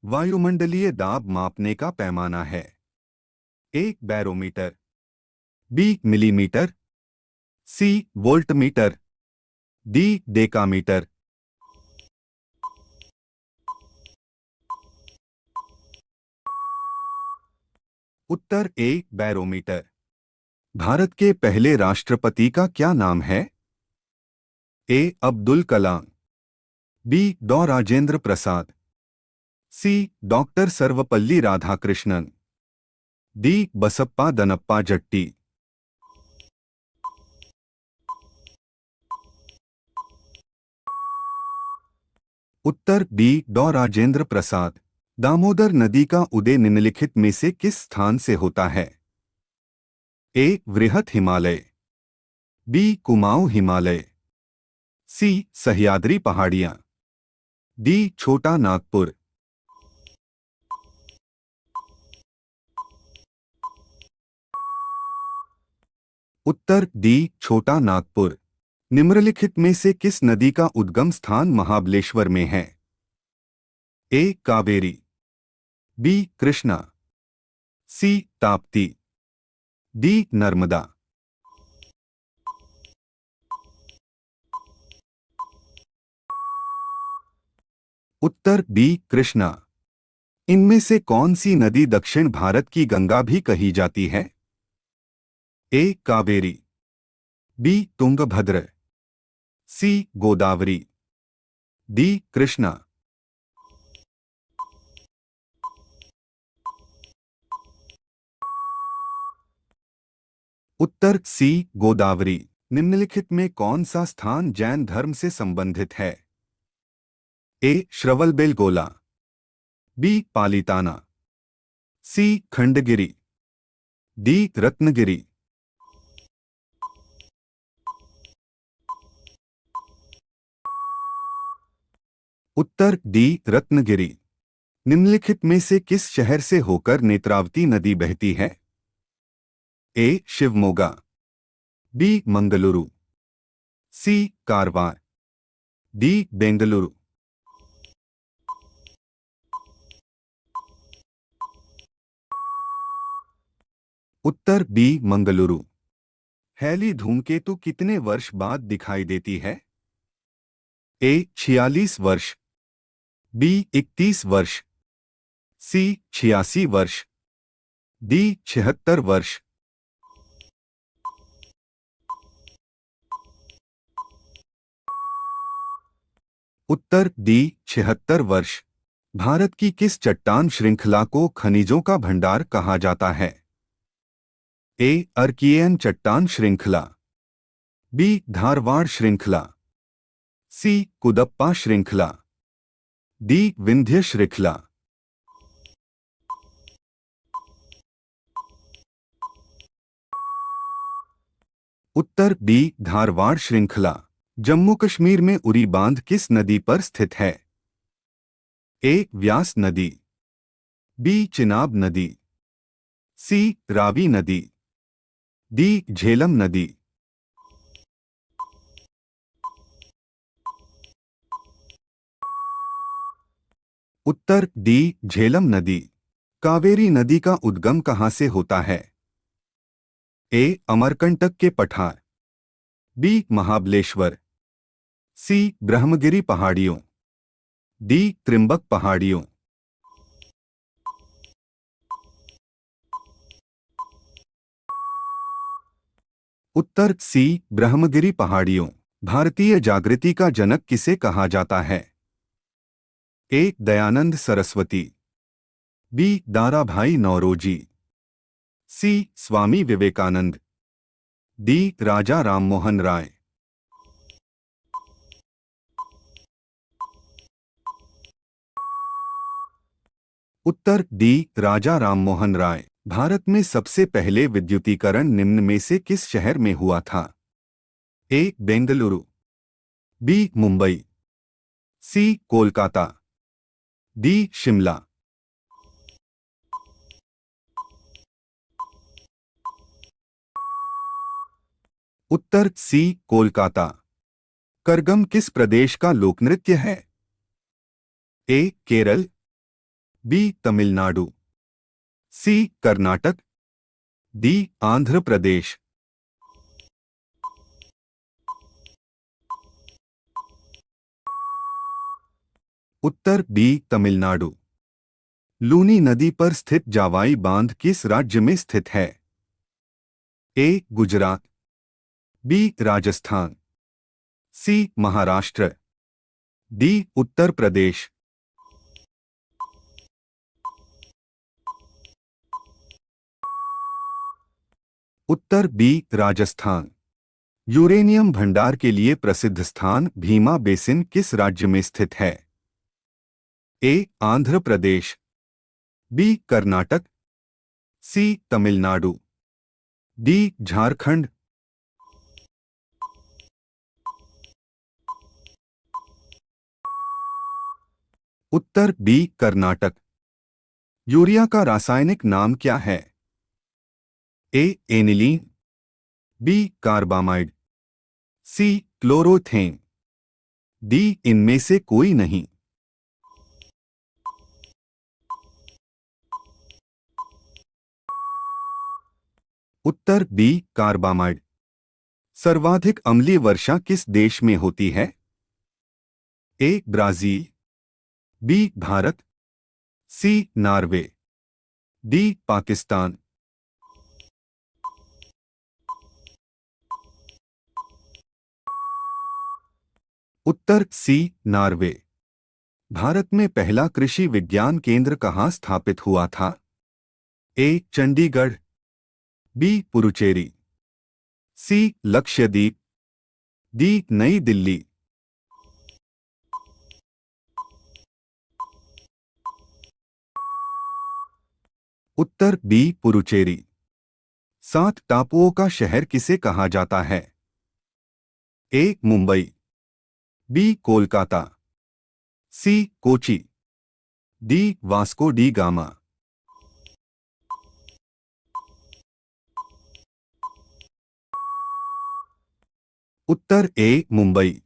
वायुमंडलीय दाब मापने का पैमाना है। ए बैरोमीटर, बी मिलीमीटर, सी वोल्टमीटर, डी डेकामीटर। उत्तर ए बैरोमीटर। भारत के पहले राष्ट्रपति का क्या नाम है? ए अब्दुल कलाम, बी डॉ राजेंद्र प्रसाद, सी डॉक्टर सर्वपल्ली राधाकृष्णन, डी बसप्पा दनप्पा जट्टी। उत्तर बी डॉ राजेंद्र प्रसाद। दामोदर नदी का उदय निम्नलिखित में से किस स्थान से होता है? ए वृहत हिमालय, बी कुमाऊं हिमालय, सी सह्याद्री पहाड़ियां, डी छोटा नागपुर। उत्तर डी छोटा नागपुर। निम्नलिखित में से किस नदी का उद्गम स्थान महाबलेश्वर में है? ए कावेरी, बी कृष्णा, सी ताप्ती, डी नर्मदा। उत्तर बी कृष्णा। इनमें से कौन सी नदी दक्षिण भारत की गंगा भी कही जाती है? ए कावेरी, बी तुंगभद्र, सी गोदावरी, डी कृष्णा। उत्तर सी गोदावरी। निम्नलिखित में कौन सा स्थान जैन धर्म से संबंधित है? ए श्रवलबेलगोला, बी पालिताना, सी खंडगिरी, डी रत्नगिरी। उत्तर डी रत्नगिरी। निम्नलिखित में से किस शहर से होकर नेत्रावती नदी बहती है? ए शिवमोगा, बी मंगलुरु, सी कारवार, डी बेंगलुरु। उत्तर बी मंगलुरु। हैली धूमकेतु कितने वर्ष बाद दिखाई देती है? ए 46 वर्ष, बी 31 वर्ष, सी 86 वर्ष, डी 76 वर्ष। उत्तर डी 76 वर्ष। भारत की किस चट्टान श्रृंखला को खनिजों का भंडार कहा जाता है? ए अर्कियन चट्टान श्रृंखला, बी धारवाड़ श्रृंखला, सी कुदप्पा श्रृंखला, डी विंध्य श्रृंखला। उत्तर बी धारवाड़ श्रृंखला। जम्मू कश्मीर में उरी बांध किस नदी पर स्थित है? ए व्यास नदी, बी चिनाब नदी, सी रावी नदी, डी झेलम नदी। उत्तर डी झेलम नदी। कावेरी नदी का उद्गम कहाँ से होता है? ए अमरकंटक के पठार, बी महाबलेश्वर, सी ब्रह्मगिरी पहाड़ियों, डी त्रिंबक पहाड़ियों। उत्तर सी ब्रह्मगिरी पहाड़ियों। भारतीय जागृति का जनक किसे कहा जाता है? ए दयानंद सरस्वती, बी दाराभाई नौरोजी, सी स्वामी विवेकानंद, डी राजा राममोहन राय। उत्तर डी राजा राममोहन राय। भारत में सबसे पहले विद्युतीकरण निम्न में से किस शहर में हुआ था? ए बेंगलुरु, बी मुंबई, सी कोलकाता, डी शिमला। उत्तर सी कोलकाता। करगम किस प्रदेश का लोकनृत्य है? ए केरल, बी तमिलनाडु, सी कर्नाटक, डी आंध्र प्रदेश। उत्तर बी तमिलनाडु। लूनी नदी पर स्थित जावाई बांध किस राज्य में स्थित है? ए गुजरात, बी राजस्थान, सी महाराष्ट्र, डी उत्तर प्रदेश। उत्तर बी राजस्थान। यूरेनियम भंडार के लिए प्रसिद्ध स्थान भीमा बेसिन किस राज्य में स्थित है? A Andhra Pradesh, B Karnataka, C Tamil Nadu, D Jharkhand. उत्तर बी कर्नाटक। यूरिया का रासायनिक नाम क्या है? A aniline, B carbamide, C chloroethane, D इनमें से कोई नहीं। उत्तर बी कार्बामाइड। सर्वाधिक अम्लीय वर्षा किस देश में होती है? A Brazil, B Bharat, C Norway, D Pakistan. उत्तर सी नॉर्वे। भारत में पहला कृषि विज्ञान केंद्र कहाँ स्थापित हुआ था? A Chandigarh, B Puducherry, C Lakshadweep, D नई दिल्ली। उत्तर बी पुरुचेरी। 7 टापुओं का शहर किसे कहा जाता है? A Mumbai, B Kolkata, C Kochi, D Vasco da Gama. उत्तर ए मुंबई।